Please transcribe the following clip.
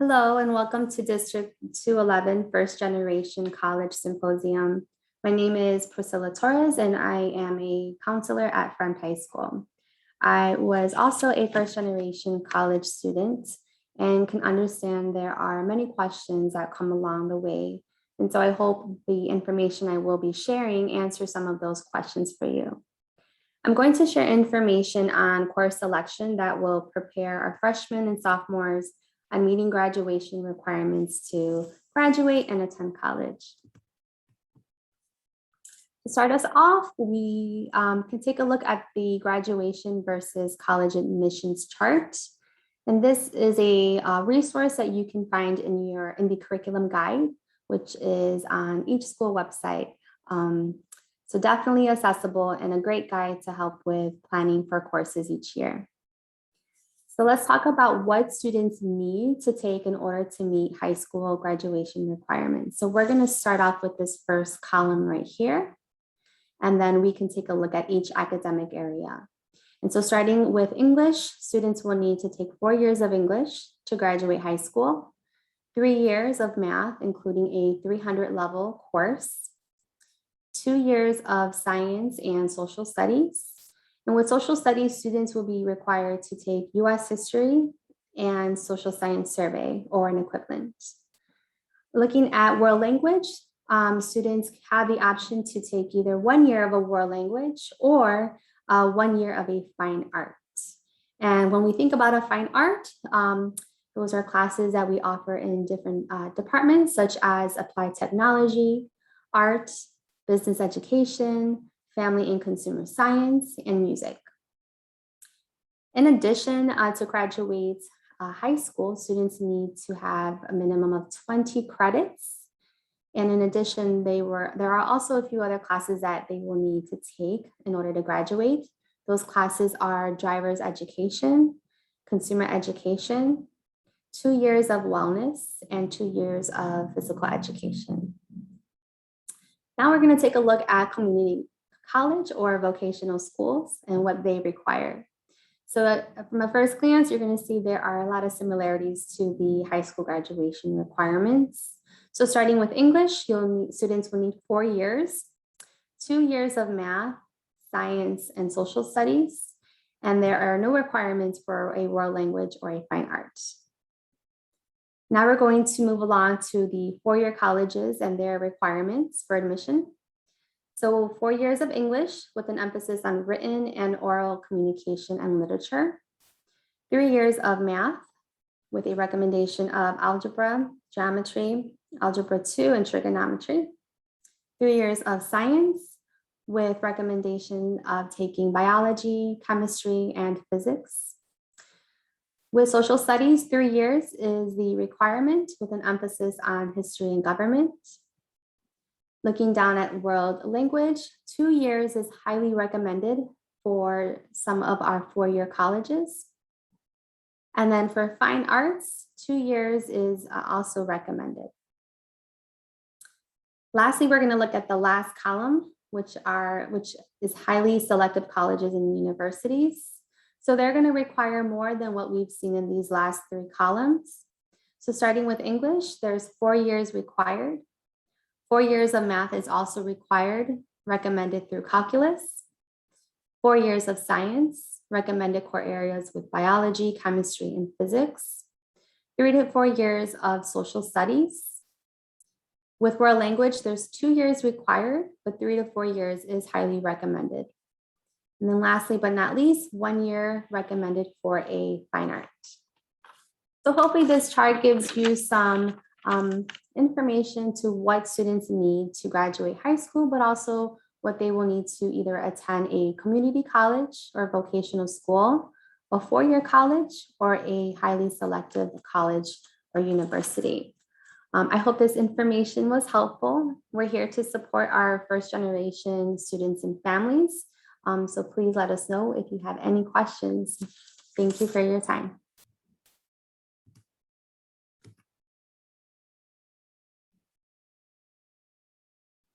Hello and welcome to District 211 First Generation College Symposium. My name is Priscilla Torres and I am a counselor at Front High School. I was also a first generation college student and can understand there are many questions that come along the way. And so I hope the information I will be sharing answers some of those questions for you. I'm going to share information on course selection that will prepare our freshmen and sophomores on meeting graduation requirements to graduate and attend college. To start us off, we can take a look at the graduation versus college admissions chart. And this is a resource that you can find in the curriculum guide, which is on each school website. So definitely accessible and a great guide to help with planning for courses each year. So let's talk about what students need to take in order to meet high school graduation requirements. So we're going to start off with this first column right here, and then we can take a look at each academic area. And so starting with English, students will need to take 4 years of English to graduate high school, 3 years of math, including a 300 level course, 2 years of science and social studies. And with social studies, students will be required to take US history and social science survey or an equivalent. Looking at world language, students have the option to take either 1 year of a world language or 1 year of a fine art. And when we think about a fine art, those are classes that we offer in different departments, such as applied technology, art, business education, family and consumer science, and music. In addition to graduate high school, students need to have a minimum of 20 credits. And in addition, there are also a few other classes that they will need to take in order to graduate. Those classes are driver's education, consumer education, 2 years of wellness, and 2 years of physical education. Now we're going to take a look at community college or vocational schools and what they require. So from a first glance, you're going to see there are a lot of similarities to the high school graduation requirements. So starting with English, students will need 4 years, 2 years of math, science, and social studies, and there are no requirements for a world language or a fine art. Now we're going to move along to the four-year colleges and their requirements for admission. So 4 years of English with an emphasis on written and oral communication and literature. 3 years of math with a recommendation of algebra, geometry, algebra 2, and trigonometry. 3 years of science with recommendation of taking biology, chemistry, and physics. With social studies, 3 years is the requirement with an emphasis on history and government. Looking down at world language, 2 years is highly recommended for some of our 4-year colleges. And then for fine arts, 2 years is also recommended. Lastly, we're going to look at the last column, which is highly selective colleges and universities. So they're going to require more than what we've seen in these last 3 columns. So starting with English, there's 4 years required. 4 years of math is also required, recommended through calculus. 4 years of science, recommended core areas with biology, chemistry, and physics. 3 to 4 years of social studies. With world language, there's 2 years required, but 3 to 4 years is highly recommended. And then lastly, but not least, 1 year recommended for a fine art. So hopefully this chart gives you some information to what students need to graduate high school, but also what they will need to either attend a community college or vocational school, a 4-year college, or a highly selective college or university. I hope this information was helpful. We're here to support our first generation students and families. So please let us know if you have any questions. Thank you for your time.